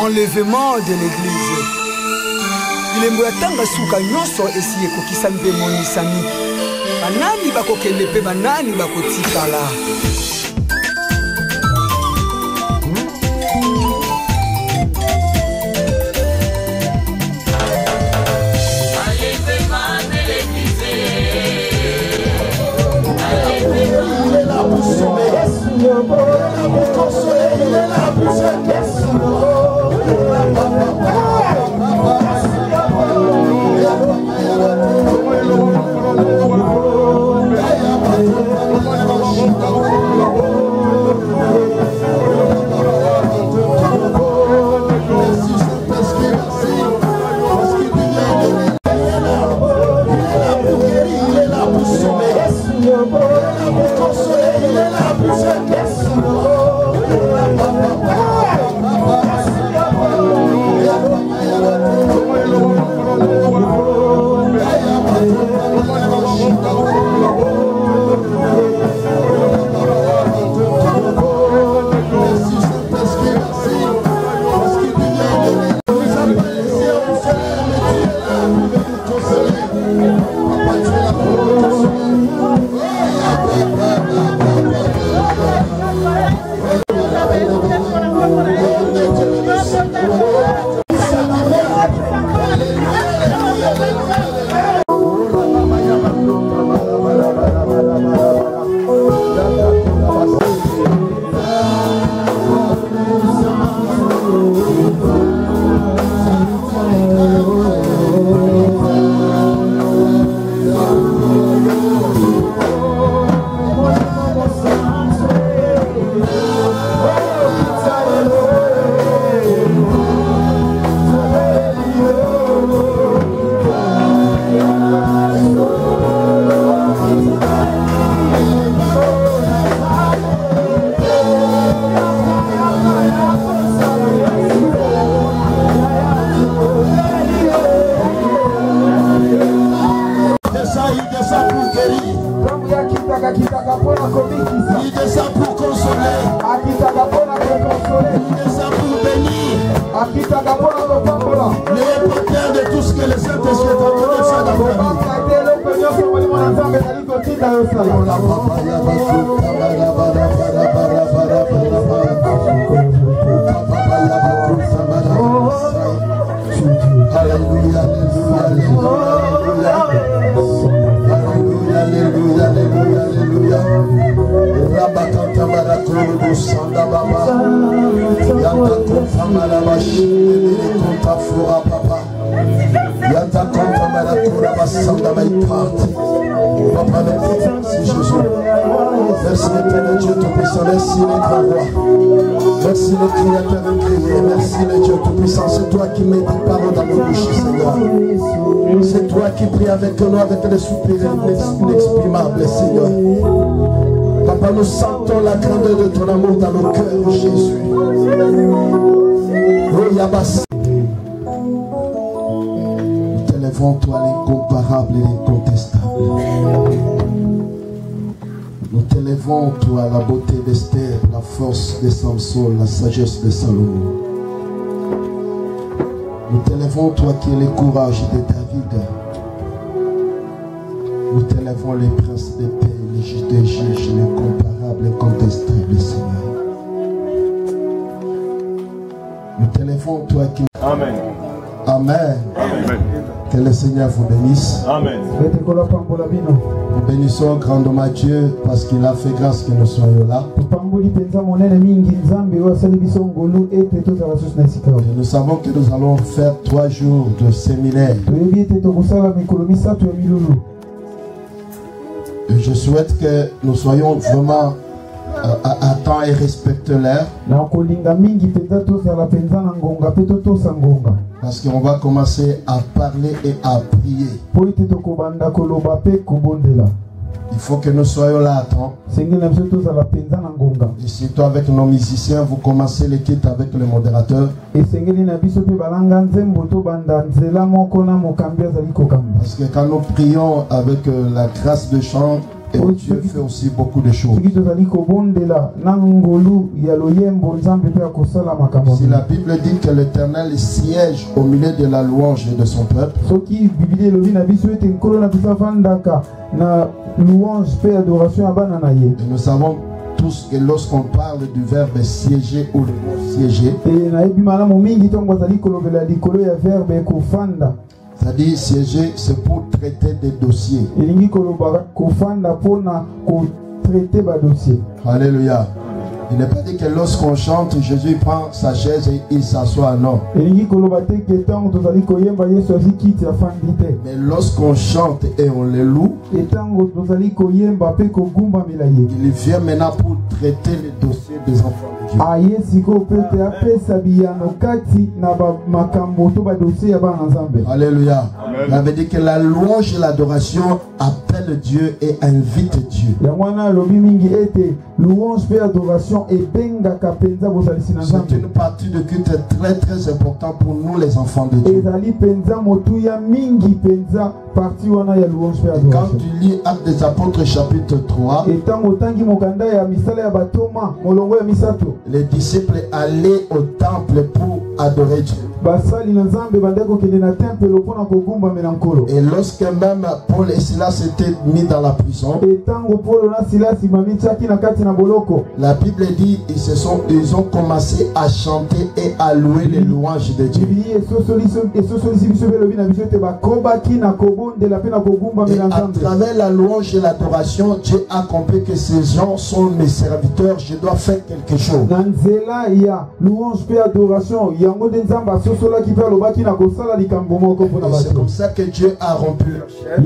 enlèvement de l'église. Il est temps de souka nyonso esi ekokisa mpe monisani. Banani bakokende pe banani bakotikala. Avec nous, avec les soupirs inexprimables, Seigneur. Papa, nous sentons la grandeur de ton amour dans nos cœurs, Jésus. Oh, Yabas. Nous t'élèvons, toi, l'incomparable et l'incontestable. Nous t'élèvons, toi, la beauté d'Esther, la force de Samson, la sagesse de Salomon. Nous t'élèvons, toi, qui es le courage de David. Nous t'élèvons les princes de paix, les juges des juges, l'incomparable, l'incontestable, Seigneur. Nous t'élèvons, toi qui... Amen. Amen. Amen. Que le Seigneur vous bénisse. Amen. Nous bénissons grandement Dieu parce qu'il a fait grâce que nous soyons là. Et nous savons que nous allons faire 3 jours de séminaire. Et je souhaite que nous soyons vraiment à temps et respecte l'heure. Parce qu'on va commencer à parler et à prier. Il faut que nous soyons là à temps. Ici, toi avec nos musiciens, vous commencez les kits avec le modérateur. Parce que quand nous prions avec la grâce de chant, Et Dieu fait aussi beaucoup de choses. Si la Bible dit que l'Éternel siège au milieu de la louange de son peuple, et nous savons tous que lorsqu'on parle du verbe siéger ou le mot siéger, c'est-à-dire siéger, c'est pour traiter des dossiers. Alléluia. Il n'est pas dit que lorsqu'on chante, Jésus prend sa chaise et il s'assoit. Non. Mais lorsqu'on chante et on le loue, il vient maintenant pour traiter les dossiers des enfants de Dieu. Alléluia. Il avait dit que la louange et l'adoration appellent Dieu et invitent Dieu. C'est une partie de culte très très importante pour nous les enfants de Dieu. Et quand tu lis Actes des Apôtres chapitre 3, les disciples allaient au temple pour adorer Dieu. Et lorsque même Paul et Silas étaient mis dans la prison, la Bible dit ils ont commencé à chanter et à louer les louanges de Dieu. Et à travers la louange et l'adoration, Dieu a compris que ces gens sont mes serviteurs, je dois faire quelque chose. C'est comme ça que Dieu a rompu leur chaîne.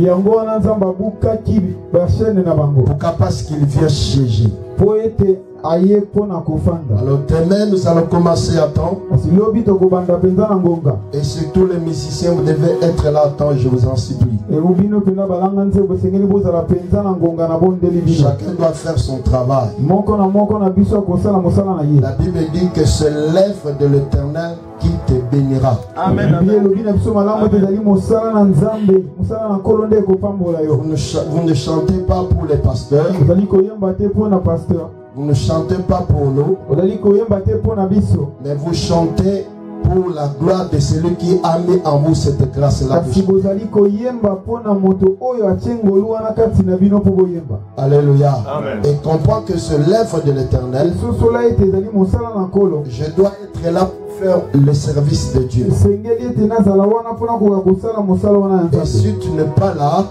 Pourquoi? Parce qu'il vient siéger. Alors demain nous allons commencer à temps. Et surtout les musiciens, vous devez être là à temps, je vous en supplie. Chacun doit faire son travail. La Bible dit que c'est l'œuvre de l'Éternel qui te bénira. Amen. Vous ne chantez pas pour les pasteurs. Vous ne chantez pas pour nous, mais vous chantez pour la gloire de celui qui a mis en vous cette grâce-là. Alléluia. Amen. Et comprends que c'est l'œuvre de l'Éternel. Je dois être là pour faire le service de Dieu. Et si tu n'es pas là,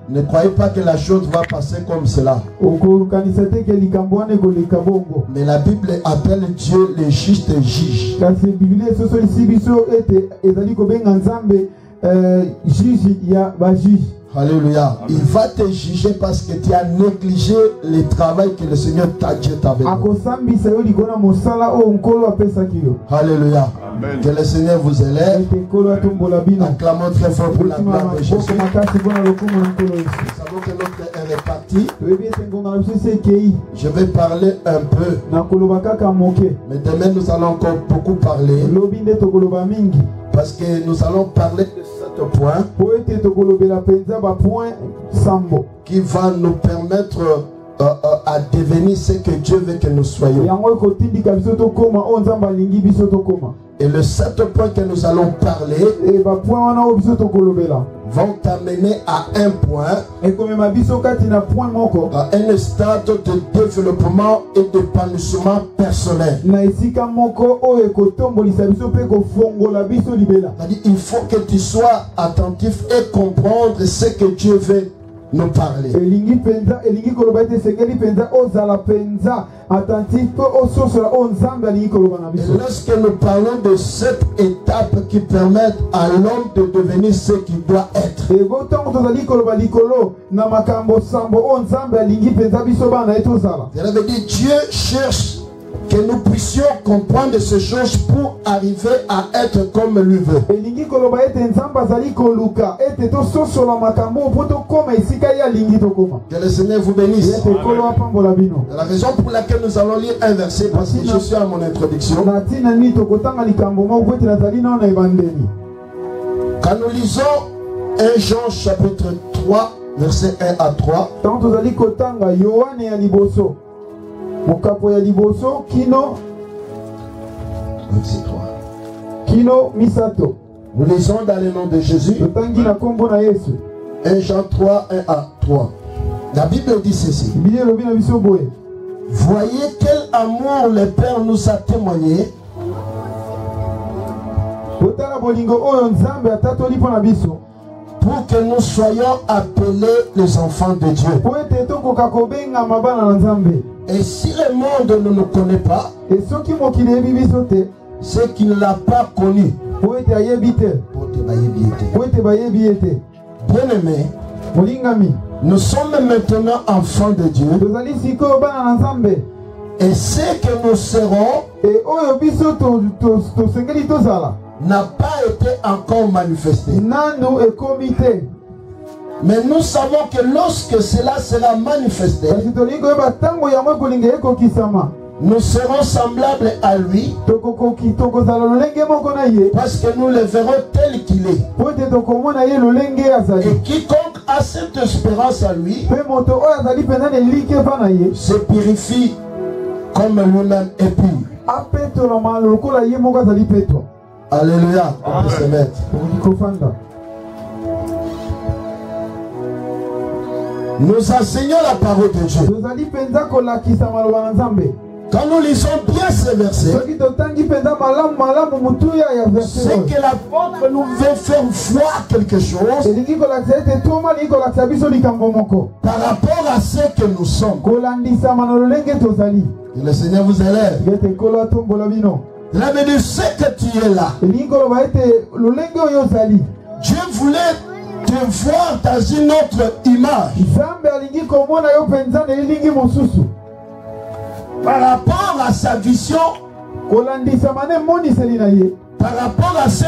ne croyez pas que la chose va passer comme cela. Mais la Bible appelle Dieu le juste juge. Alléluia. Il va te juger parce que tu as négligé le travail que le Seigneur t'a dit. Alléluia. Amen. Que le Seigneur vous élève. Acclamons très fort pour la gloire de Jésus. Nous savons que notre est réparti. Je vais parler un peu. Mais demain nous allons encore beaucoup parler. Parce que nous allons parler de 7 points qui va nous permettre à devenir ce que Dieu veut que nous soyons. Et les 7 points que nous allons parler vont t'amener à un point, à un stade de développement et d'épanouissement personnel. Il faut que tu sois attentif et comprendre ce que Dieu veut nous parler. Et lorsque nous parlons de cette étape qui permettent à l'homme de devenir ce qu'il doit être, ça veut dire Dieu cherche que nous puissions comprendre ces choses pour arriver à être comme lui veut. Que le Seigneur vous bénisse. C'est la raison pour laquelle nous allons lire un verset, parce que je suis à mon introduction. Quand nous lisons 1 Jean chapitre 3, versets 1 à 3. Verset 3. Kino Misato. Nous lisons dans le nom de Jésus. 1 Jean 3, 1 à 3. La Bible dit ceci. Voyez quel amour le Père nous a témoigné pour que nous soyons appelés les enfants de Dieu. Et si le monde ne nous connaît pas, c'est qu'il ne l'a pas connu. Bien-aimés, nous sommes maintenant enfants de Dieu. Et ce que nous serons n'a pas été encore manifesté. Mais nous savons que lorsque cela sera manifesté, nous serons semblables à lui, parce que nous le verrons tel qu'il est. Et quiconque a cette espérance à lui se purifie comme lui-même est pur. Alléluia. On peut se mettre. Nous enseignons la parole de Dieu. Quand nous lisons bien ces versets, c'est que l'apôtre nous veut faire voir quelque chose par rapport à ce que nous sommes. Que le Seigneur vous élève. Il a dit ce que tu es là. Dieu voulait te voir dans une autre image. Par rapport à sa vision, par rapport à ce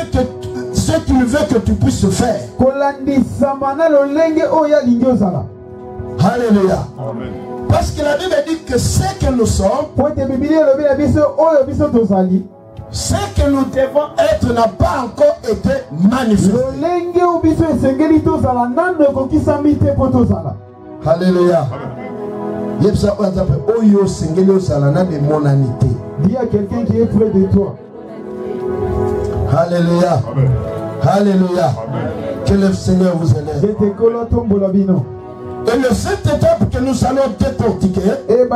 qu'il veut que tu puisses faire. Alléluia. Amen. Parce que la Bible dit que ce que nous sommes, ce que nous devons être n'a pas encore été manifesté. Alléluia. Dis à quelqu'un qui est près de toi. Alléluia. Amen. Alléluia. Amen. Que le Seigneur vous élève. Et cette étape que nous allons décortiquer, et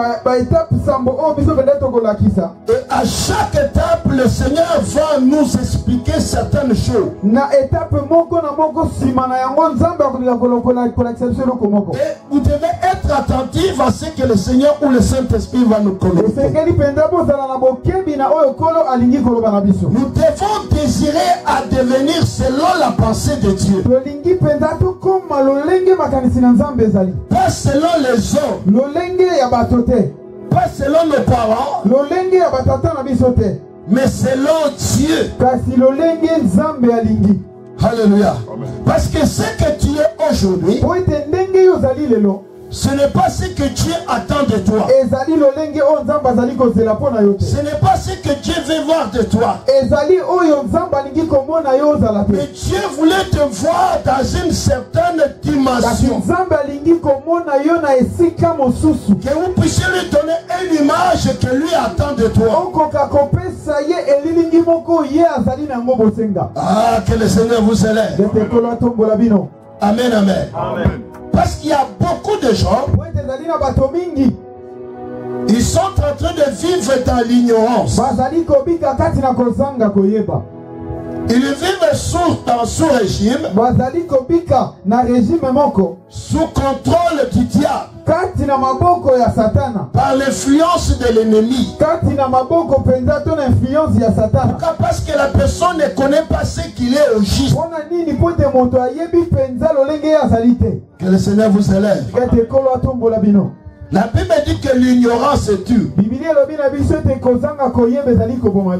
à chaque étape, le Seigneur va nous expliquer certaines choses. Et vous devez être attentif à ce que le Seigneur ou le Saint-Esprit va nous communiquer. Nous devons désirer à devenir selon la pensée de Dieu. Pas selon les hommes, pas selon nos parents, mais selon Dieu. Alléluia. Parce que ce que tu es aujourd'hui, ce n'est pas ce que Dieu attend de toi. Ce n'est pas ce que Dieu veut voir de toi. Mais Dieu voulait te voir dans une certaine dimension. Que vous puissiez lui donner une image que lui attend de toi. Ah, que le Seigneur vous élève. Amen, amen. Amen. Parce qu'il y a beaucoup de gens, ils sont en train de vivre dans l'ignorance. Ils vivent sous régime, sous contrôle du diable, par l'influence de l'ennemi. Parce que la personne ne connaît pas ce qu'il est au juste. Que le Seigneur vous élève. La Bible dit que l'ignorance tue.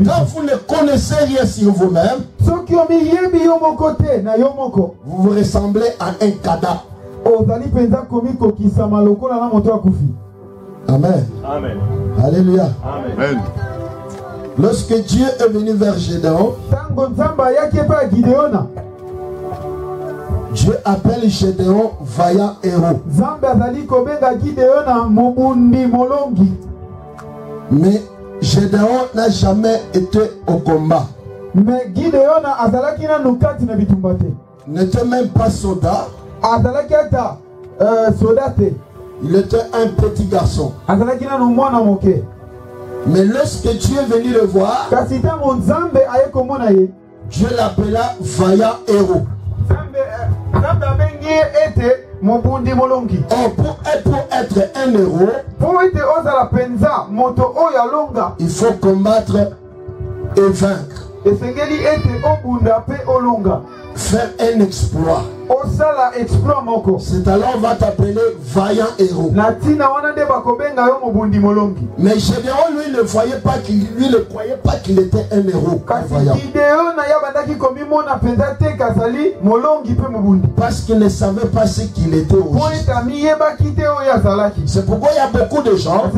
Quand vous ne connaissez rien sur vous-même, vous vous ressemblez à un cadavre. Amen. Amen. Alléluia. Amen. Lorsque Dieu est venu vers Gédéon, Dieu appelle Gédéon vaillant héros. Mais Gédéon n'a jamais été au combat. N'était même pas soldat. Il était un petit garçon. Mais lorsque Dieu est venu le voir, Dieu l'appela vaillant héros. Oh, pour être un héros, il faut combattre et vaincre. Faire un exploit. C'est alors on va t'appeler vaillant héros. Mais Gédéon lui ne voyait pas qu'il ne croyait pas qu'il était un héros. Parce qu'il ne savait pas ce qu'il était au juste. C'est pourquoi il y a beaucoup de gens,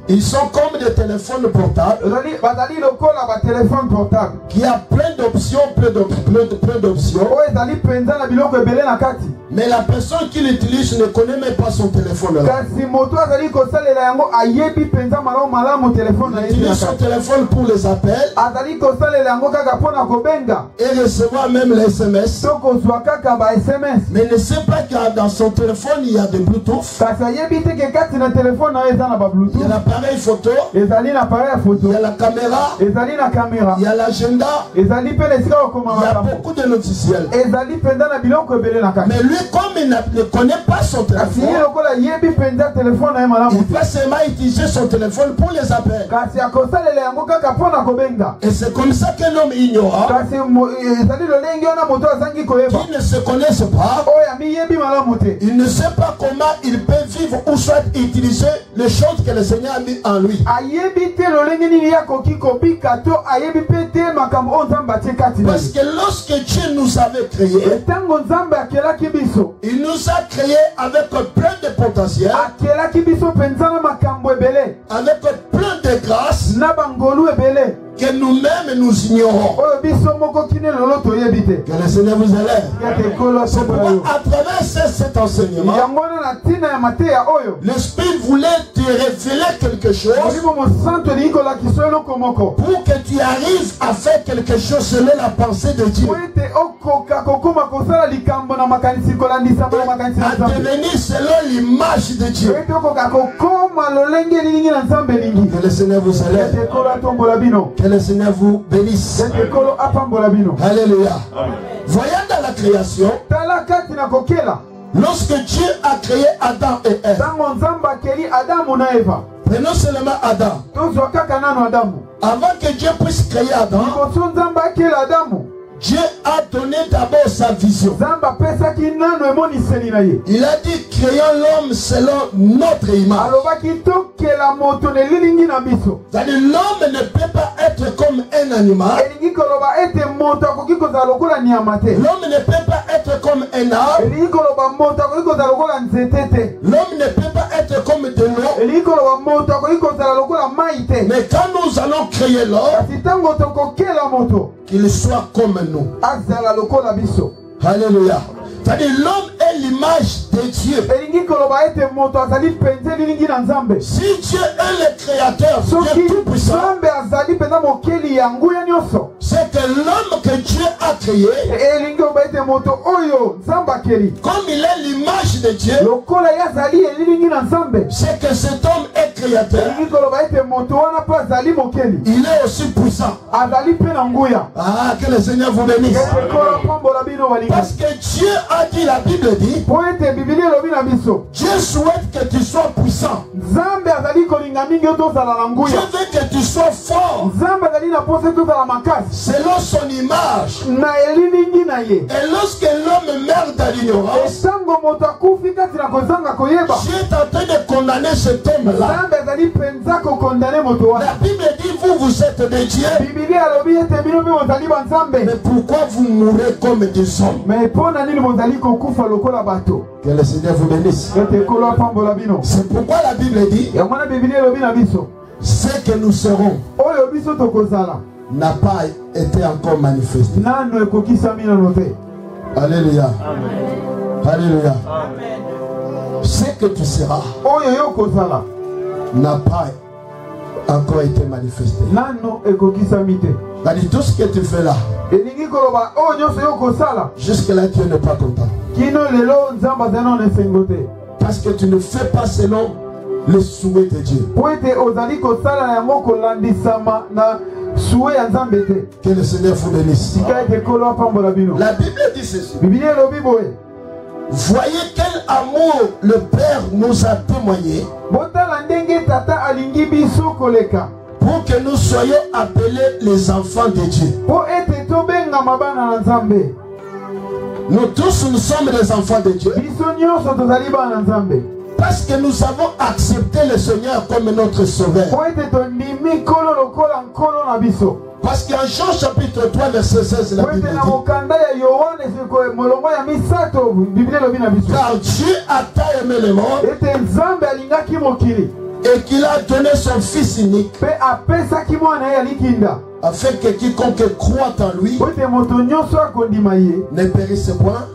ils sont comme des téléphones portables qui a plein d'options, plein d'options. Mais la personne qui l'utilise ne connaît même pas son téléphone. Il utilise son téléphone pour les appels et recevoir même les SMS. Mais ne sait pas que dans son téléphone il y a des Bluetooth. Il y a l'appareil photo. Il y a la caméra. Il y a l'agenda. Il y a beaucoup de logiciels. Mais lui, comme il ne connaît pas son téléphone, il peut seulement utiliser son téléphone pour les appels. Et c'est comme ça qu'un homme ignorant, qui ne se connaisse pas, il ne sait pas comment il peut vivre ou soit utiliser les choses que le Seigneur a mis en lui. Parce que lorsque Dieu nous avait créés, il nous a créés avec plein de potentiel, avec plein de grâce que nous-mêmes nous ignorons. Que le Seigneur vous élève. C'est pourquoi à travers cet enseignement, l'Esprit voulait te révéler quelque chose pour que tu arrives à faire quelque chose selon la pensée de Dieu. À devenir selon l'image de Dieu. Que le Seigneur vous élève. Que le Seigneur vous bénisse. Alléluia. Voyons dans la création, lorsque Dieu a créé Adam et Ève, prenons seulement Adam. Avant que Dieu puisse créer Adam, Dieu a donné d'abord sa vision. Il a dit, créons l'homme selon notre image. C'est-à-dire, l'homme ne peut pas être comme un animal. L'homme ne peut pas être comme un arbre. L'homme ne peut pas être comme de l'eau. Mais quand nous allons créer l'homme, qu'il soit comme nous. Alléluia. C'est-à-dire l'homme est l'image de Dieu. Si Dieu est le créateur, Dieu tout-puissant, c'est que l'homme que Dieu a créé, comme il est l'image de Dieu, c'est que cet homme est créateur. Il est aussi puissant. Ah, que le Seigneur vous bénisse. Parce que Dieu a dit, la Bible dit, Dieu souhaite que tu sois puissant. Dieu veut que tu sois fort selon son image. Et lorsque l'homme meurt dans l'ignorance, Dieu est en train de condamner cet homme-là. La Bible dit, vous êtes des dieux. Mais pourquoi vous mourrez comme des hommes? Que le Seigneur vous bénisse. C'est pourquoi la Bible dit, ce que nous serons n'a pas été encore manifesté. Alléluia. Amen. Alléluia. Amen. Ce que tu seras n'a pas encore été manifesté. Tout ce que tu fais là, jusque là tu n'es pas content. Parce que tu ne fais pas selon le souhait de Dieu. Que le Seigneur vous bénisse. La Bible dit ceci. Voyez quel amour le Père nous a témoigné pour que nous soyons appelés les enfants de Dieu. Nous tous, nous sommes des enfants de Dieu. Parce que nous avons accepté le Seigneur comme notre sauveur. Parce qu'en Jean chapitre 3 verset 16 la Bible dit, car Dieu a tant aimé le monde et qu'il a donné son Fils unique afin que quiconque croit en lui ne périsse point,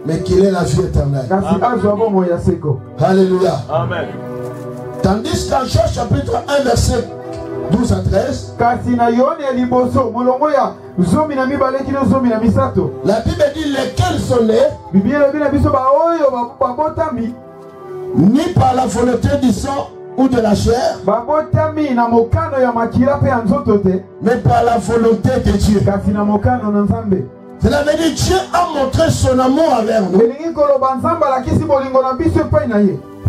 mais qu'il ait la vie éternelle. Alléluia. Amen. Tandis qu'en Jean chapitre 1 verset 12 à 13, la Bible dit lesquels sont nés ni par la volonté du sang ou de la chair, mais par la volonté de Dieu. Cela veut dire Dieu a montré son amour envers nous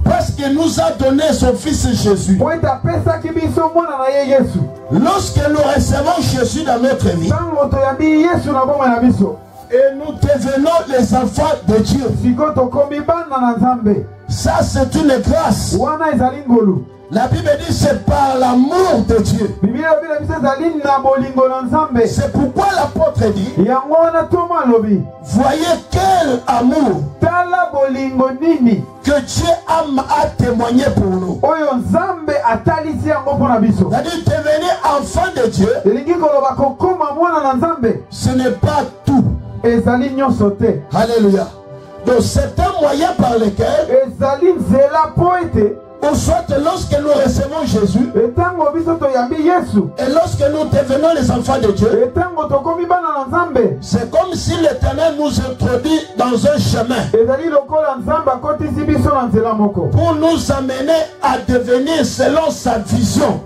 parce qu'il nous a donné son Fils Jésus. Lorsque nous recevons Jésus dans notre vie et nous devenons les enfants de Dieu, ça c'est une grâce. La Bible dit c'est par l'amour de Dieu. C'est pourquoi l'apôtre dit, voyez quel amour que Dieu a témoigné pour nous. C'est-à-dire devenir enfant de Dieu, ce n'est pas tout. Alléluia. Donc c'est un moyen par lequel, ou soit lorsque nous recevons Jésus, et lorsque nous devenons les enfants de Dieu, c'est comme si l'Éternel nous introduit dans un chemin pour nous amener à devenir selon sa vision.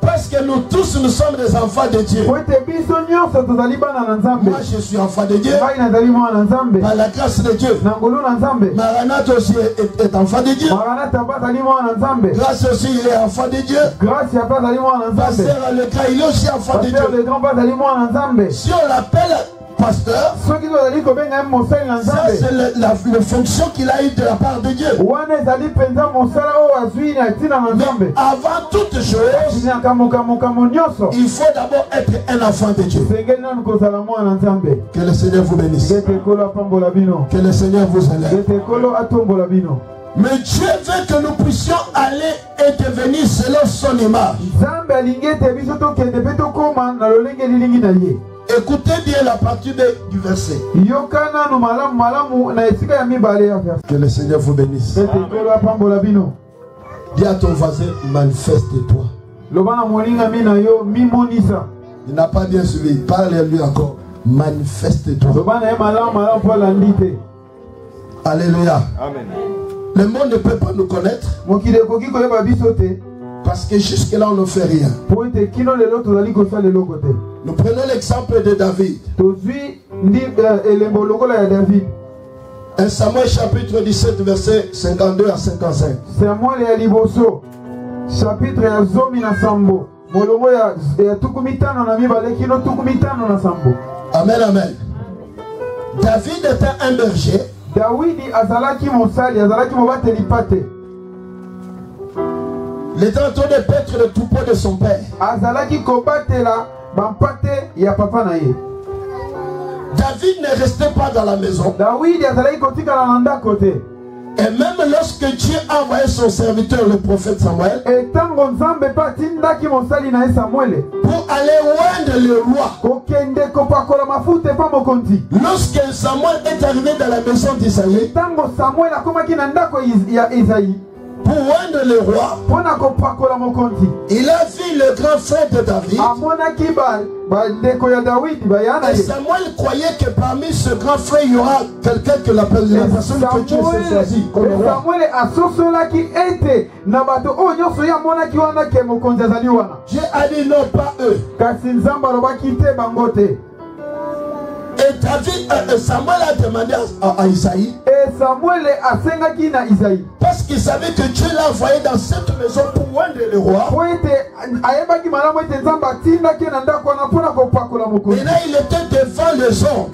Parce que nous tous, nous sommes des enfants de Dieu. Moi je suis enfant de Dieu par la grâce de Dieu. Maranatha aussi est enfant de Dieu. Grâce aussi il est enfant de Dieu. Pasteur Aleka il est aussi enfant de Dieu. Si on l'appelle pasteur, ça c'est la fonction qu'il a eu de la part de Dieu. Mais avant toute chose, il faut d'abord être un enfant de Dieu. Que le Seigneur vous bénisse. Que le Seigneur vous élève. Mais Dieu veut que nous puissions aller et devenir selon son image. Écoutez bien la partie du verset. Que le Seigneur vous bénisse. Dis à ton voisin, manifeste-toi. Il n'a pas bien suivi. Parle-lui encore. Manifeste-toi. Alléluia. Amen. Le monde ne peut pas nous connaître parce que jusque-là on ne fait rien. Nous prenons l'exemple de David. 1 Samuel chapitre 17 verset 52 à 55. Amen, amen. David était un berger. Il était en train de paître le troupeau de son père. David ne restait pas dans la maison. Et même lorsque Dieu a envoyé son serviteur, le prophète Samuel, pour aller oindre le roi, lorsque Samuel est arrivé dans la maison d'Isaïe, pour oindre le roi, il a vu le grand frère de David. Et Samuel croyait que parmi ce grand frère, il y aura quelqu'un que la personne que Dieu s'est choisi comme roi. Dieu a dit non, pas eux. Et David, Samuel a demandé à Isaïe. Parce qu'il savait que Dieu l'a envoyé dans cette maison pour oindre le roi. Et là, il était devant les hommes.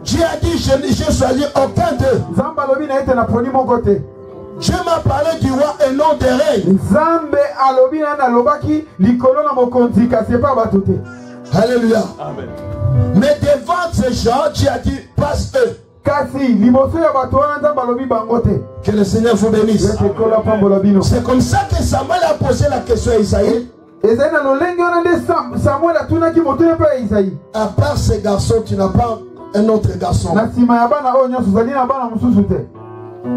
Dieu a dit, je n'ai choisi aucun d'eux. Dieu m'a parlé du roi et non des reines. Alléluia. Amen. Mais devant ces gens, Dieu a dit, passe eux. Que le Seigneur vous bénisse. C'est comme ça que Samuel a posé la question à Isaïe. À part ces garçons, tu n'as pas un autre garçon.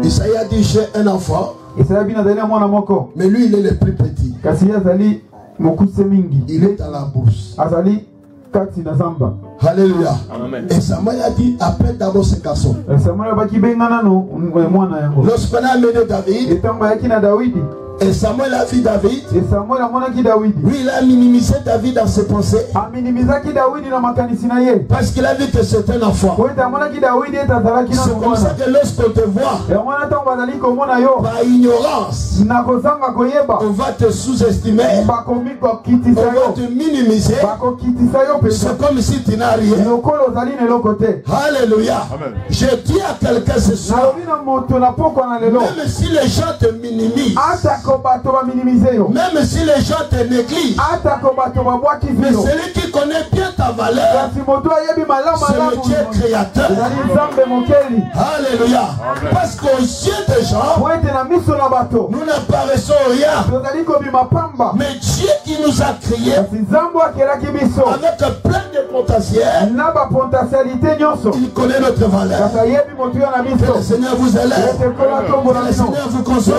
Isaïe a dit, j'ai un enfant. Mais lui, il est le plus petit. Il est à la bourse. Alléluia. Amen. Et Samuel a dit, appelle d'abord ce garçon. Lorsqu'on a amené David, et Samuel a vu David, lui il a minimisé David dans ses pensées, parce qu'il a vu que c'est un enfant. C'est comme ça que lorsqu'on te voit par ignorance, on va te sous-estimer, on va te minimiser. C'est comme si tu n'as rien. Alléluia. Amen. Je dis à quelqu'un ce soir, même si les gens te minimisent, même si les gens te négligent, mais celui qui connaît bien ta valeur, c'est le Dieu créateur. Alléluia. Parce qu'aux yeux des gens, nous n'apparaissons rien. Mais Dieu qui nous a créés avec plein de potentiel, il connaît notre valeur. Que le Seigneur vous élève, que le Seigneur vous console.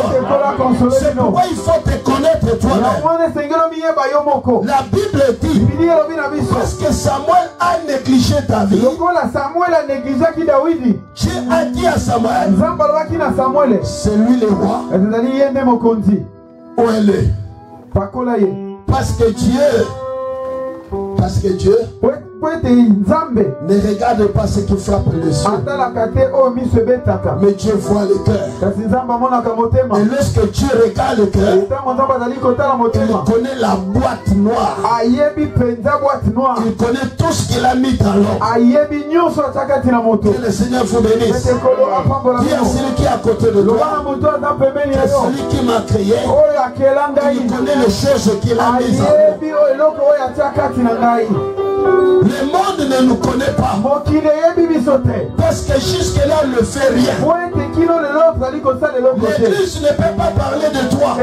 C'est pourquoi il faut te connaître toi-même. La Bible dit, parce que Samuel a négligé David, Dieu a dit à Samuel, c'est lui le roi. Où elle est? Parce que Dieu ne regarde pas ce qui frappe les yeux, mais Dieu voit le cœur. Et lorsque Dieu regarde le cœur, il connaît la boîte noire. Il connaît tout ce qu'il a mis dans l'homme. Que le Seigneur vous bénisse. Dis à celui qui est à côté de toi, que celui qui m'a créé, il connaît les choses qu'il a mises en nous. Le monde ne nous connaît pas. Parce que jusque-là, on ne fait rien. L'Église ne peut pas parler de toi.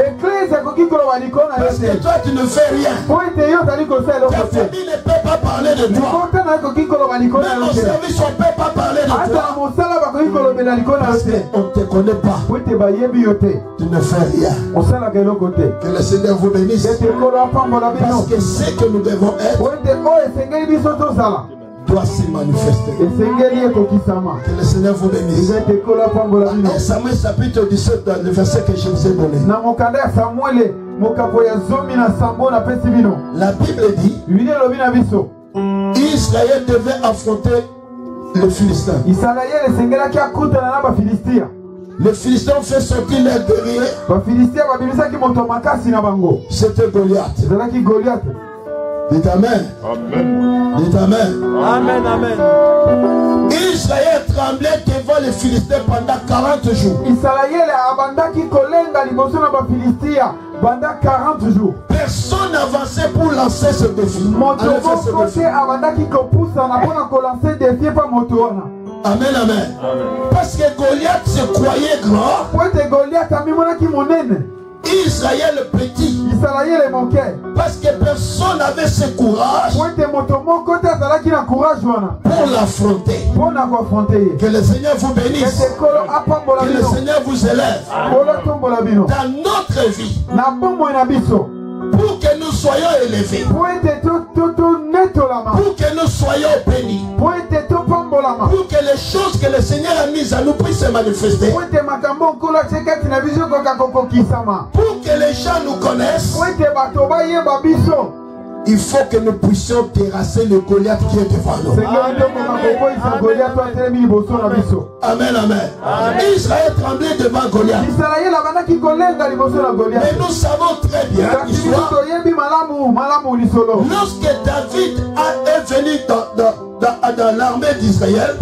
Parce que toi, tu ne fais rien. Ta famille ne peut pas parler de toi. Même au service, on ne peut pas parler de toi. Parce qu'on ne te connaît pas. Tu ne fais rien. Que le Seigneur vous bénisse. Parce que ce que nous devons être doit se manifester. Que le Seigneur vous bénisse. Samuel chapitre 17, le verset que je vous ai donné. La Bible dit, Israël devait affronter le Philistin. Les Philistins ont fait sortir leurs guerriers. C'était Goliath. Dites Amen. Amen. Dites Amen. Amen, Amen. Israël tremblait devant les Philistins pendant 40 jours. Personne n'avançait pour lancer ce défi. Amen, amen. Parce que Goliath se croyait grand. Israël petit. Parce que personne n'avait ce courage pour l'affronter. Que le Seigneur vous bénisse. Que le Seigneur vous élève dans notre vie. Pour que nous soyons élevés. Pour que nous soyons bénis. Pour que les choses que le Seigneur a mises à nous puissent se manifester. Pour que les gens nous connaissent. Il faut que nous puissions terrasser le Goliath qui est devant nous. Amen, amen. Israël tremblait devant Goliath. Mais nous savons très bien l'histoire. Lorsque David est venu dans l'armée d'Israël,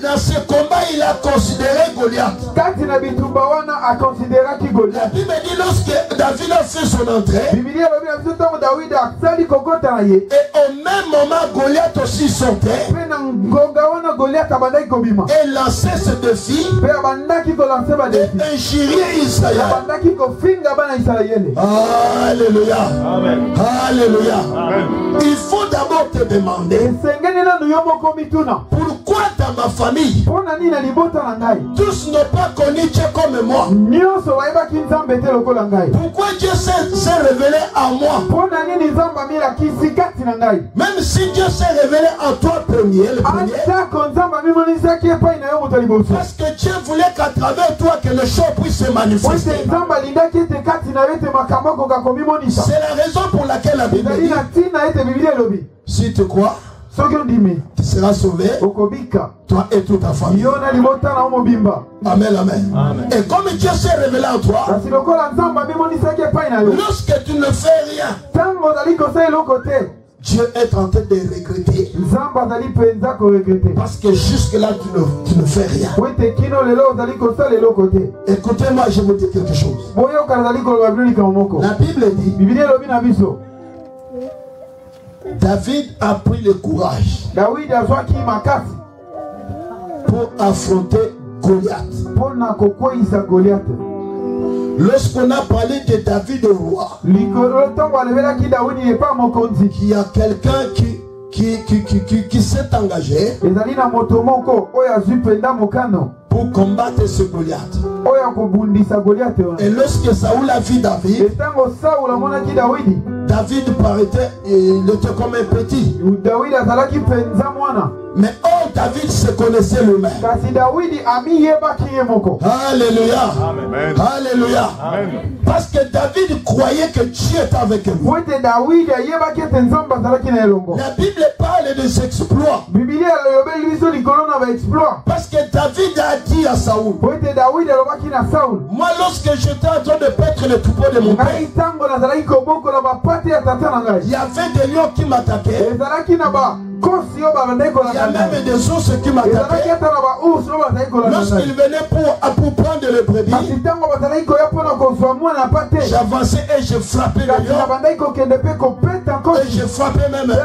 dans ce combat, il a considéré Goliath. La Bible dit lorsque David a fait son entrée, et au même moment, Goliath aussi sortait et lançait ce défi d'injurier Israël. Alléluia. Amen. Alléluia. Amen. Il faut d'abord te demander pourquoi dans ma famille tous n'ont pas connu Dieu comme moi. Pourquoi Dieu s'est révélé à moi. Même si Dieu s'est révélé à toi premier, parce que Dieu voulait qu'à travers toi que le chant puisse se manifester. C'est la raison pour laquelle la Bible dit, si tu crois, tu seras sauvé, toi et toute ta famille. Amen, amen, amen. Et comme Dieu s'est révélé en toi, lorsque tu ne fais rien, Dieu est en train de regretter. Parce que jusque-là, tu ne fais rien. Écoutez-moi, je vous dis quelque chose. La Bible dit, David a pris le courage pour affronter Goliath. Lorsqu'on a parlé de David au roi, il y a quelqu'un qui s'est engagé pour combattre ce Goliath. Et lorsque Saoul a vu David, David paraissait, il était comme un petit. Mais oh, David se connaissait lui-même. Alléluia. Amen. Alléluia. Amen. Parce que David croyait que Dieu était avec lui. La Bible parle des exploits. Parce que David a dit à Saoul, moi lorsque j'étais en train de paître le troupeau de mon père, il y avait des lions qui m'attaquaient. Il y a même des ours qui m'attaquaient. Lorsqu'ils venaient pour prendre le brebis, j'avançais et je frappais le lion. Et je frappais même l'ours.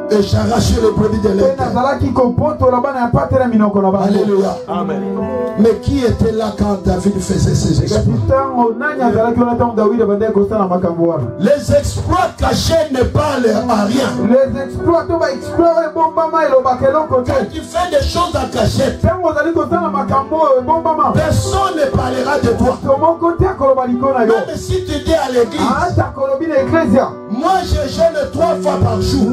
Et j'arrachais le brebis de l'intérieur. Alléluia. Amen. Mais qui était là quand David faisait ses exploits? Les exploits cachés ne parlent à rien. Quand tu fais des choses à cachette, personne ne parlera de toi. Même si tu dis à l'église, moi je jeûne 3 fois par jour.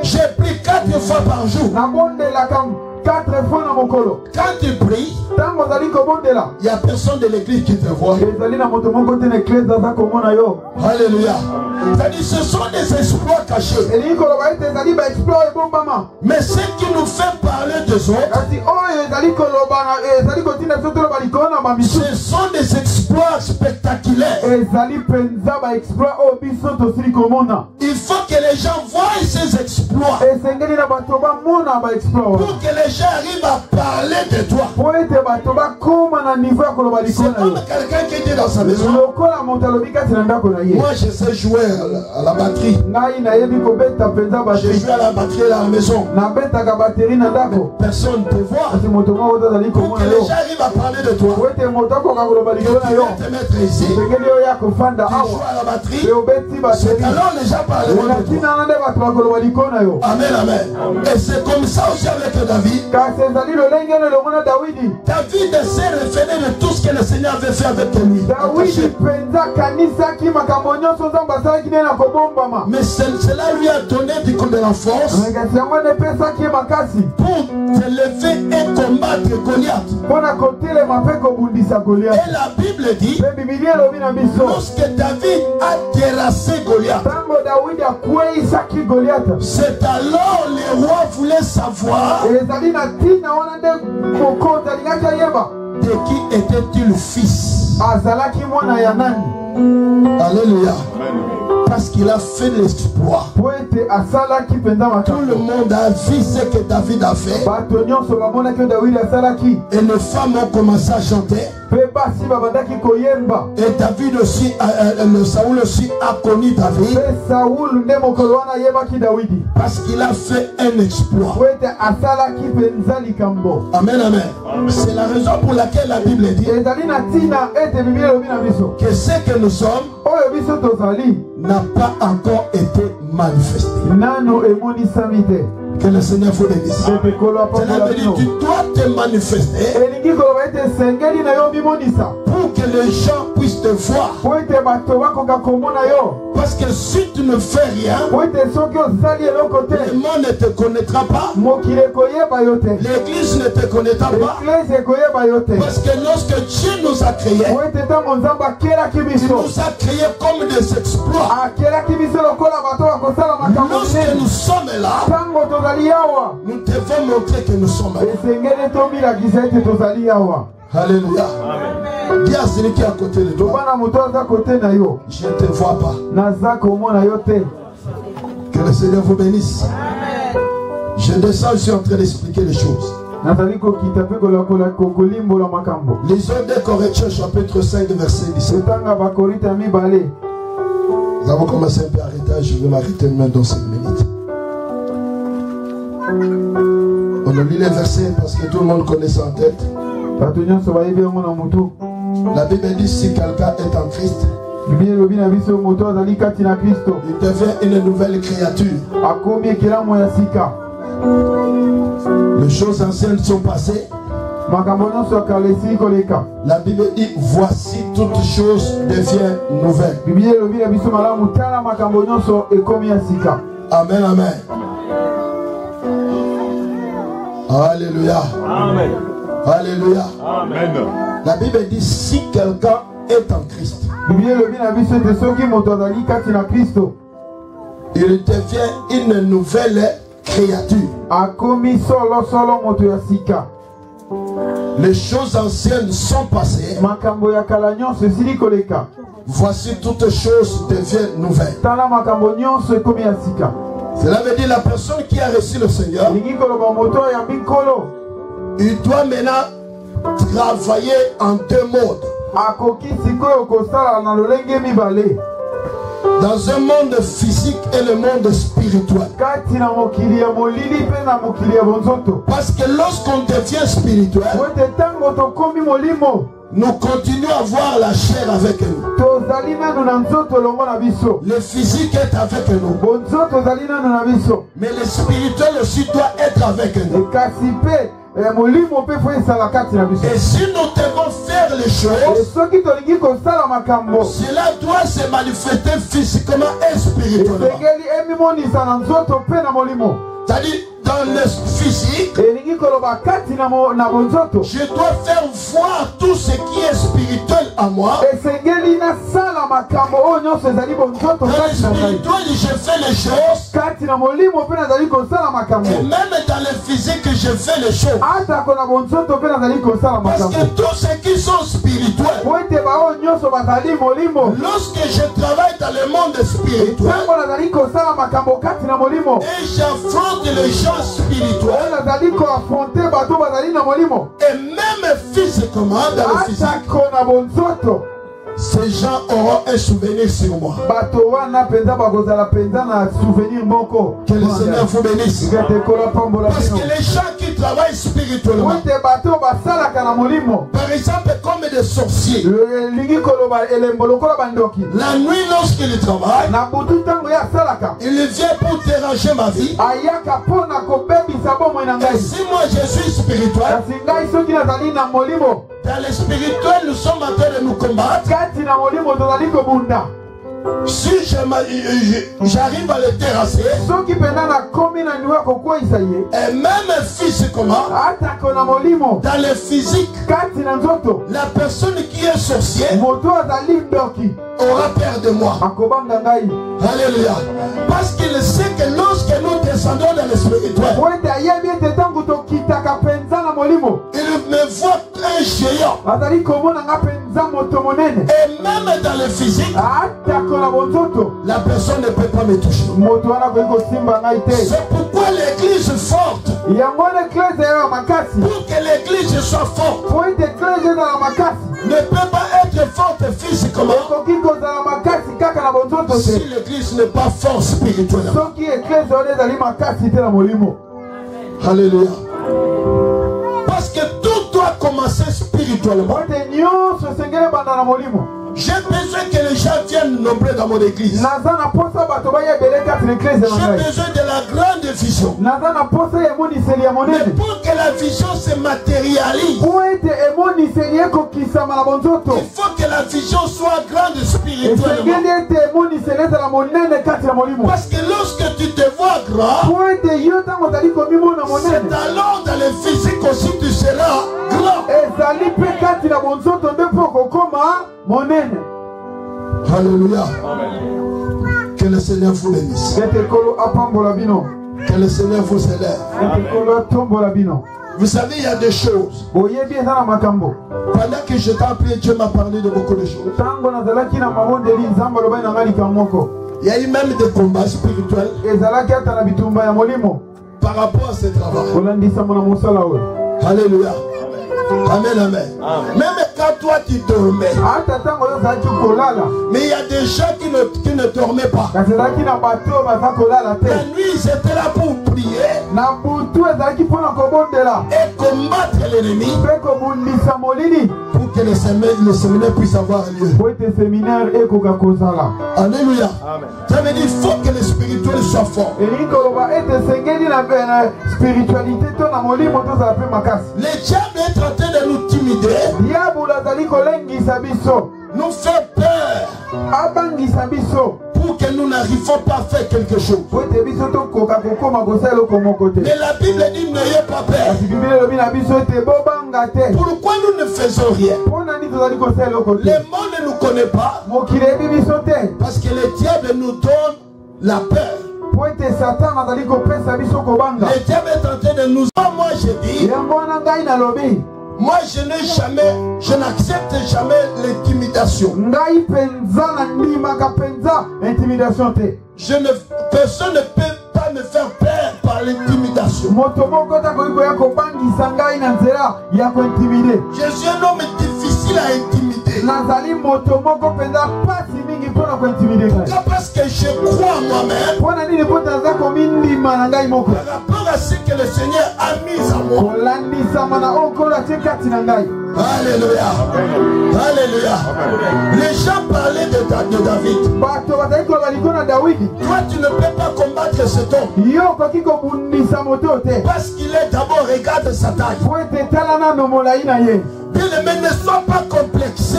J'ai pris 4 fois par jour. Quand tu pries, il n'y a personne de l'église qui te voit. Alléluia. C'est-à-dire, ce sont des exploits cachés. Mais ce qui nous fait parler des autres, ce sont des exploits spectaculaires. Il faut que les gens voient ces exploits. Pour que les gens arrivent à parler de toi. C'est comme quelqu'un qui était dans sa maison. Moi je sais jouer à la batterie. Je joue à la batterie à la maison. Personne ne te voit. Pour que les gens arrivent à parler de toi. Tu viens te mettre ici. Tu joues à la batterie. C'est alors les gens parlent de toi. Amen, amen. Et c'est comme ça aussi avec David. David s'est référé de tout ce que le Seigneur avait fait avec lui. Mais cela lui a donné de la force pour te lever et combattre Goliath. Et la Bible dit, lorsque David a terrassé Goliath, c'est alors les rois voulaient savoir de qui était-il fils. Alléluia. Parce qu'il a fait l'exploit. Tout le monde a vu ce que David a fait. Et les femmes ont commencé à chanter. Et David aussi, Saoul aussi a connu David. Parce qu'il a fait un exploit. Amen, amen. C'est la raison pour laquelle la Bible dit que ce que nous sommes n'a pas encore été manifesté. Que le Seigneur vous bénisse. Cela veut dire que tu dois te manifester pour que les gens puissent te voir. Parce que si tu ne fais rien, le monde ne te connaîtra pas. L'église ne te connaîtra pas. Parce que lorsque Dieu nous a créés, il nous a créés comme des exploits. Lorsque nous sommes là, nous devons montrer que nous sommes là. Alléluia. Dis à celui qui est à côté de toi, je ne te vois pas. Que le Seigneur vous bénisse. Je descends, je suis en train d'expliquer les choses. Lisons 2 Corinthiens chapitre 5 verset 17. Nous avons commencé un peu à arrêter. Je vais m'arrêter maintenant dans 5 minutes. On a lu les versets parce que tout le monde connaît ça en tête. La Bible dit si quelqu'un est en Christ, il devient une nouvelle créature. Les choses anciennes sont passées. La Bible dit voici toutes choses deviennent nouvelles. Amen, amen. Alléluia. Amen. Alléluia. Amen. La Bible dit si quelqu'un est en Christ, il devient une nouvelle créature. Les choses anciennes sont passées. Voici toutes choses deviennent nouvelles. Cela veut dire la personne qui a reçu le Seigneur, il doit maintenant travailler en 2 modes. Dans un monde physique et le monde spirituel. Parce que lorsqu'on devient spirituel, nous continuons à voir la chair avec nous. Le physique est avec nous. Mais le spirituel aussi doit être avec nous. Et si nous devons faire les choses, cela doit se manifester physiquement et spirituellement. C'est-à-dire, dans le physique, je dois faire voir tout ce qui est spirituel à moi. Dans le spirituel, je fais les choses. Et même dans le physique, je fais les choses. Parce que tous ceux qui sont spirituels, lorsque je travaille dans le monde spirituel, et j'affronte les gens spirituels, Et même physiquement dans le physique, ces gens auront un souvenir sur moi. Que le Seigneur vous bénisse. Parce que les gens qui travaillent spirituellement, par exemple comme des sorciers, la nuit lorsqu'ils travaillent, il vient pour déranger ma vie. Et si moi je suis spirituel, dans le spirituel nous sommes en train de nous combattre. Si j'arrive à le terrasser, et même physiquement, dans le physique, la personne qui est sorcière aura peur de moi. Alléluia. Parce qu'il sait que lorsque nous descendons dans le spirituel, il me voit un géant. Et même dans le physique, la personne ne peut pas me toucher. C'est pourquoi l'église est forte. Pour que l'église soit forte, ne peut pas être forte physiquement si l'église n'est pas forte spirituellement. Alléluia. Parce que tout doit commencer spirituellement. J'ai besoin que les gens viennent nombreux dans mon église. J'ai besoin de la grande vision. Mais pour que la vision se matérialise, il faut que la vision soit grande spirituellement. Parce que lorsque tu te vois grand, c'est alors dans le physique aussi tu seras grand. Alléluia. Que le Seigneur vous bénisse. Que le Seigneur vous élève. Vous savez, il y a des choses. Pendant que je t'ai appelé, Dieu m'a parlé de beaucoup de choses. Il y a eu même des combats spirituels par rapport à ce travail. Alléluia. Amen, amen. Même quand toi tu dormais, mais il y a des gens qui ne dormaient pas. La nuit ils étaient là pour prier et combattre l'ennemi pour que le séminaire puisse avoir lieu. Alléluia. Ça veut dire qu'il faut que le spirituel soit fort. Le diable est en train de nous timider, nous fait peur pour que nous n'arrivions pas à faire quelque chose. Mais la Bible dit n'ayez pas peur. Pourquoi nous ne faisons rien? Le monde ne nous connaît pas parce que le diable nous donne la peur. Le diable est en train de nous... Moi je dis, moi je n'accepte jamais l'intimidation. Personne ne peut pas me faire peur par l'intimidation. Je suis un homme difficile à intimider. Pourquoi? Parce que je crois en moi-même par rapport à ce que le Seigneur a mis en moi. Alléluia. Alléluia. Les gens parlaient de David. Toi tu ne peux pas combattre cet homme parce qu'il est d'abord, regarde sa taille. Bien-aimé, ne sois pas complexé.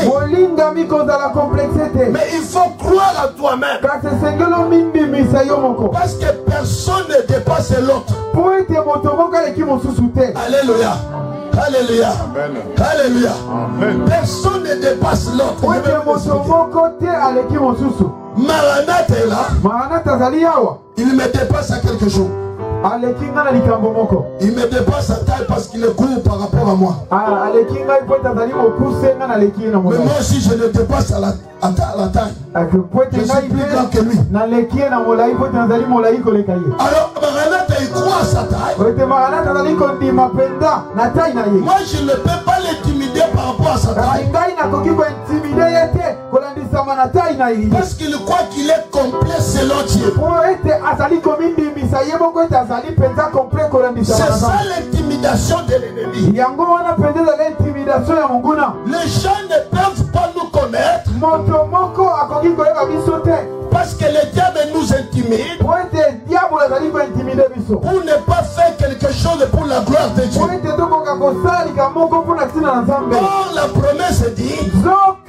Mais il faut croire à toi-même. Parce que personne ne dépasse l'autre. Alléluia. Alléluia. Alléluia. Personne ne dépasse l'autre. Maranatha est là. Il me dépasse à quelque chose. Il me dépasse sa taille parce qu'il est court par rapport à moi. Mais moi aussi je le dépasse à la taille. Je suis plus grand que lui. Alors Maranatha il croit à sa taille. Moi, je ne peux pas l'intimider par rapport à sa taille. Parce qu'il croit qu'il est complet selon Dieu. C'est ça l'intimidation de l'ennemi. Les gens ne peuvent pas nous connaître parce que le diable nous intimide pour ne pas faire quelque chose pour la gloire de Dieu. Or la promesse dit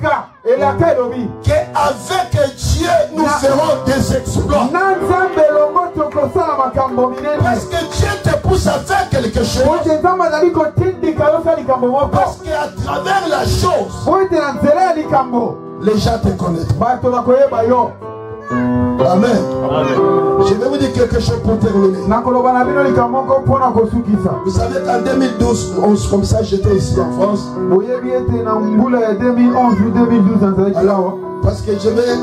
qu'avec Dieu nous ferons des exploits. Parce que Dieu te pousse à faire quelque chose. Parce qu'à travers la chose, les gens te connaissent. Amen. Je vais vous dire quelque chose pour terminer. Vous savez qu'en 2012, comme ça, j'étais ici en France. Alors, parce que je vais,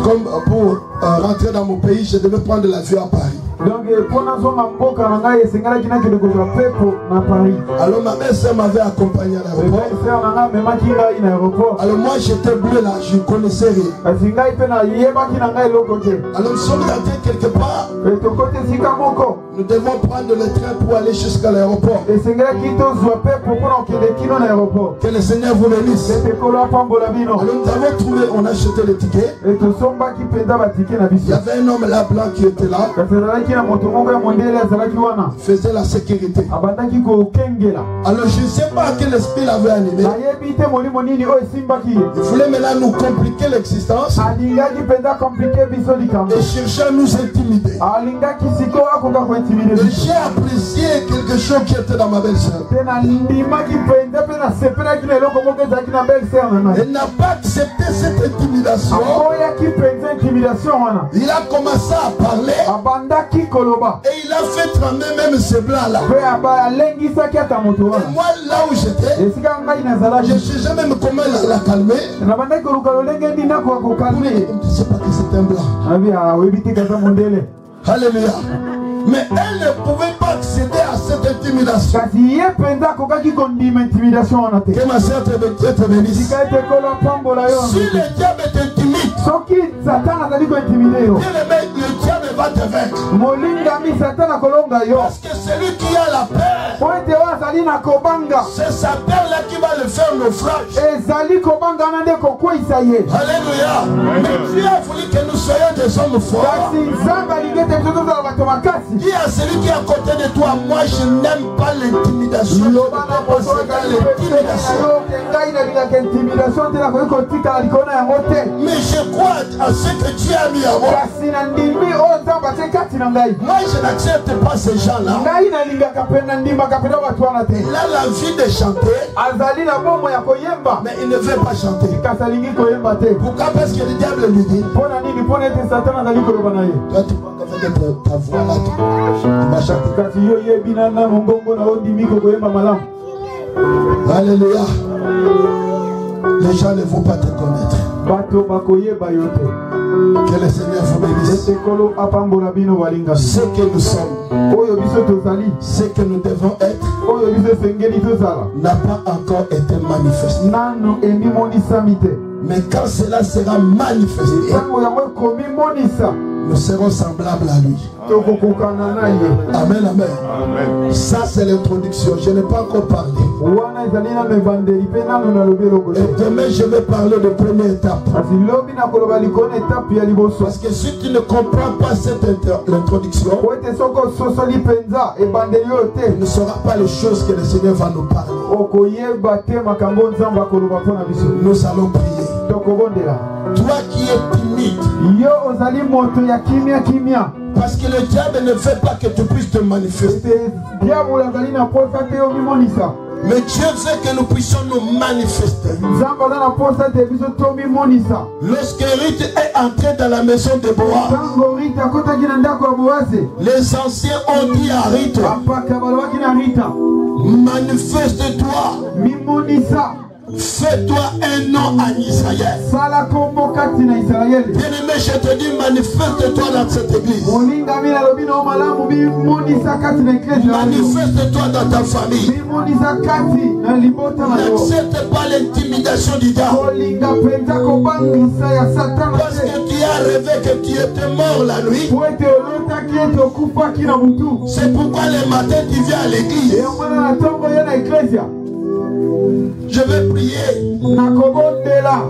comme pour rentrer dans mon pays, je devais prendre l'avion à Paris. Donc, alors ma belle-sœur m'avait accompagné à l'aéroport. Alors moi j'étais bleu là, je ne connaissais rien. Alors nous sommes rentrés quelque part. Nous devons prendre le train pour aller jusqu'à l'aéroport. Que le Seigneur vous bénisse. Alors nous avons trouvé, on a acheté le ticket. Il y avait un homme là blanc qui était là. Faisait la sécurité. Alors je ne sais pas quel esprit l'avait animé. Il voulait maintenant nous compliquer l'existence et chercher à nous intimider. Et j'ai apprécié quelque chose qui était dans ma belle-sœur. Elle n'a pas accepté cette intimidation. Il a commencé à parler. Et il a fait trembler même ce blanc-là. Et moi, là où j'étais, je ne sais jamais comment la calmer. Je ne sais pas que c'est un blanc. Alléluia. Mais elle ne pouvait pas accéder à cette intimidation. Que ma soeur te bénisse. Si le diable t'intimide, le diable va te vaincre. Parce que celui qui a la paix, c'est sa paix là qui va le faire naufrage. Alléluia. Mais Dieu a voulu que nous soyons des hommes forts. Dis à celui qui est à côté de toi, moi je n'aime pas l'intimidation. Mais je crois à ce que Dieu a mis à moi. Moi je n'accepte pas ces gens-là. Il a la vie de chanter, mais il ne veut pas chanter. Pourquoi? Parce que le diable lui dit, toi tu prends ta voix là. Alléluia. Les gens ne vont pas te connaître. Que le Seigneur vous bénisse. Ce que nous sommes, ce que nous devons être, n'a pas encore été manifesté. Mais quand cela sera manifesté, nous serons semblables à lui. Amen, amen. Ça c'est l'introduction. Je n'ai pas encore parlé. Et demain je vais parler de première étape. Parce que si tu ne comprends pas cette introduction, tu ne sauras pas les choses que le Seigneur va nous parler. Nous allons prier. Toi qui es timide, parce que le diable ne veut pas que tu puisses te manifester. Mais Dieu veut que nous puissions nous manifester. Lorsque Ruth est entrée dans la maison de Boaz, les anciens ont dit à Ruth, manifeste-toi. Fais-toi un nom en Israël. Bien-aimé, je te dis, manifeste-toi dans cette église. Manifeste-toi dans ta famille. N'accepte pas l'intimidation du diable. Parce que tu as rêvé que tu étais mort la nuit. C'est pourquoi le matin tu viens à l'église. Je vais prier.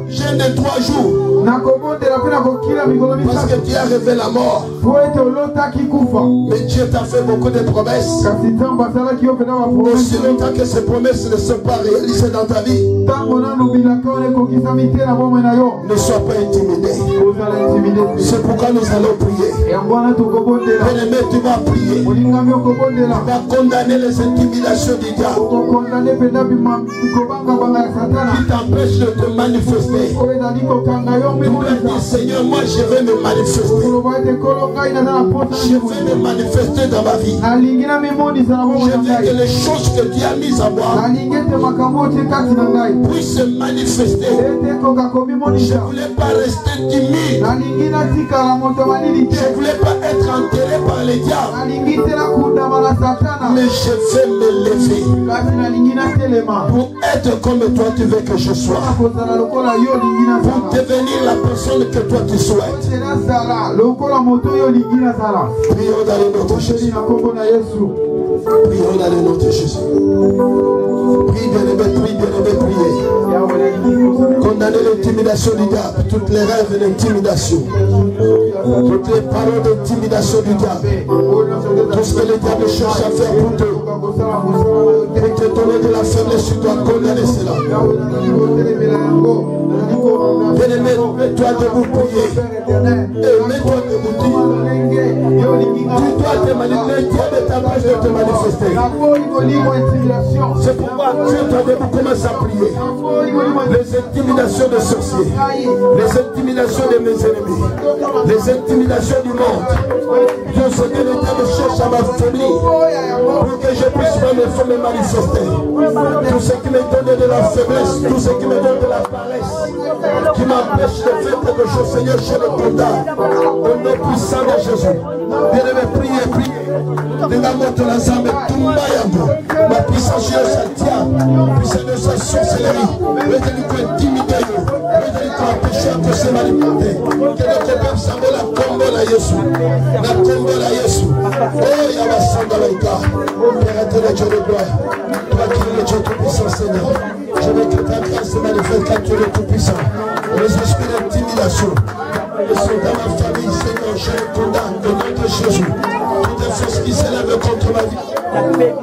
Jeûne de 3 jours. Parce que tu as rêvé la mort. Mais Dieu t'a fait beaucoup de promesses. Aussi longtemps que ces promesses ne sont pas réalisées dans ta vie, ne sois pas intimidé. C'est pourquoi nous allons prier. Bien-aimé, tu vas prier. Tu vas condamner les intimidations du diable qui t'empêche de te manifester. Tu vas dire, Seigneur, moi je vais me manifester. Je vais me manifester dans ma vie. Je veux que les choses que tu as mises à moi puissent se manifester. Je ne voulais pas rester timide. Je ne voulais pas être enterré par les diables. Mais je vais me lever pour être comme toi tu veux que je sois. Pour devenir la personne que toi tu souhaites. Prions dans le nom de Jésus. Prions dans le nom de Jésus. Prie, bien-aimé, prie, bien-aimé, priez. Condamnez l'intimidation du diable, toutes les rêves d'intimidation, toutes les paroles d'intimidation du diable, tout ce que le diable cherche à faire pour toi, et te donner de la faiblesse, tu dois condamner cela. Bien-aimé, mets-toi debout, prier. Mets-toi debout, dis. Tu dois te manifester, Dieu ne t'empêche de te manifester. C'est pourquoi mets-toi debout, commence à prier. Les intimidations des sorciers, les intimidations de mes ennemis, les intimidations du monde, Dieu sait que le diable cherche à m'affaiblir pour que je puisse me manifester. Tout ce qui me donne de la faiblesse, tout ce qui me donne de la paresse, qui m'empêche de faire quelque chose, Seigneur, je le condamne au nom puissant de Jésus. Bien-aimé, priez, priez. Ma puissance, je puissance de sa sorcellerie, intimider, empêcher de se manifester. Que notre peuple s'en va la combo la Yesu. La combo la Yesu. Oh, il y a ma samba la Ika. Père éternel, Dieu de gloire. Toi qui es le Dieu tout-puissant, Seigneur. Je veux que ta grâce se manifeste car tu es le tout-puissant. Les esprits d'intimidation qui sont dans ma famille, Seigneur, je les condamne au nom de Jésus. Toutes les forces qui s'élèvent contre ma vie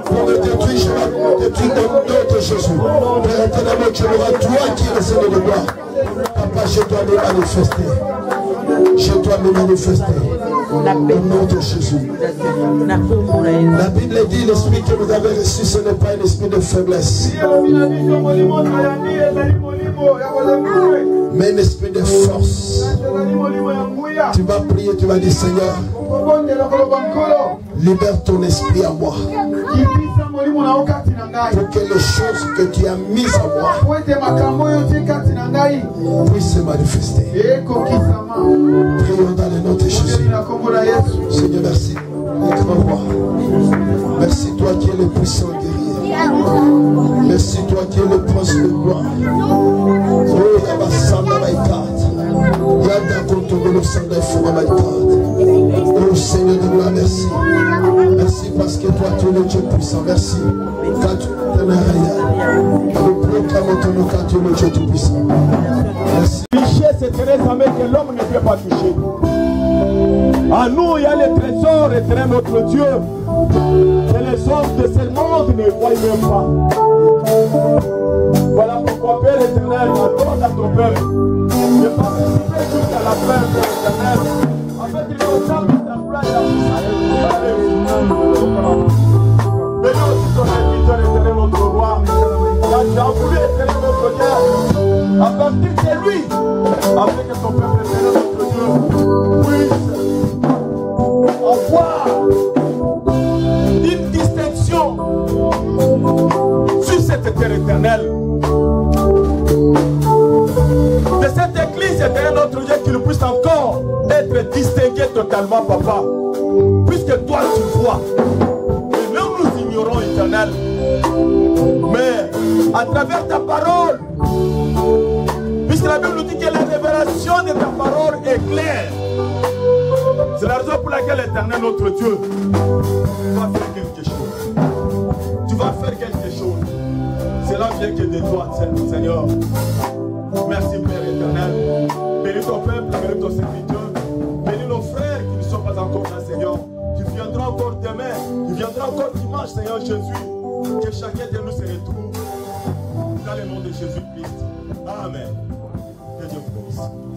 pour me détruire, je vais me détruire au nom de Jésus. Père éternel, tu auras toi qui es le Seigneur de gloire. Papa, je dois me manifester. Je dois me manifester. Au nom de Jésus. La Bible dit l'esprit que vous avez reçu, ce n'est pas un esprit de faiblesse, mais un esprit de force. Tu vas prier, tu vas dire, Seigneur, libère ton esprit à moi, pour que les choses que tu as mises à moi puissent se manifester. Prions dans le nom de Jésus. Seigneur, merci. Merci toi qui es le puissant guerrier. Merci toi qui es le prince de gloire. Oh Seigneur de gloire, merci. Merci parce que toi tu es le Dieu puissant. Merci. Quand tu es le nous proclamons ton nom quand tu es le Dieu tout puissant. Merci. Toucher, c'est très jamais que l'homme ne peut pas toucher. En nous, il y a les trésors éternels, notre Dieu, que les hommes de ce monde ne voient même pas. Voilà pourquoi, Père éternel, accorde à ton peuple de participer jusqu'à la fin de l'éternel. En fait, il faut savoir ta gloire et la puissance. Bénis aussi ton serviteur éternel, notre roi. Car tu as voulu éternel notre Dieu. À partir de lui, afin que ton peuple éternel, notre Dieu, puisse avoir une distinction sur cette terre éternelle. totalement, papa. Puisque toi, tu vois. Et nous, nous ignorons, Éternel. Mais à travers ta parole, puisque la Bible nous dit que la révélation de ta parole est claire. C'est la raison pour laquelle, Éternel, notre Dieu, tu vas faire quelque chose. Tu vas faire quelque chose. Cela vient que de toi, Seigneur. Merci, Père éternel. Bénis ton peuple, bénis ton serviteur. Bénis nos frères qui ne sont pas encore là, Seigneur. Tu viendras encore demain. Tu viendras encore dimanche, Seigneur Jésus. Que chacun de nous se retrouve. Dans le nom de Jésus-Christ. Amen. Que Dieu vous bénisse.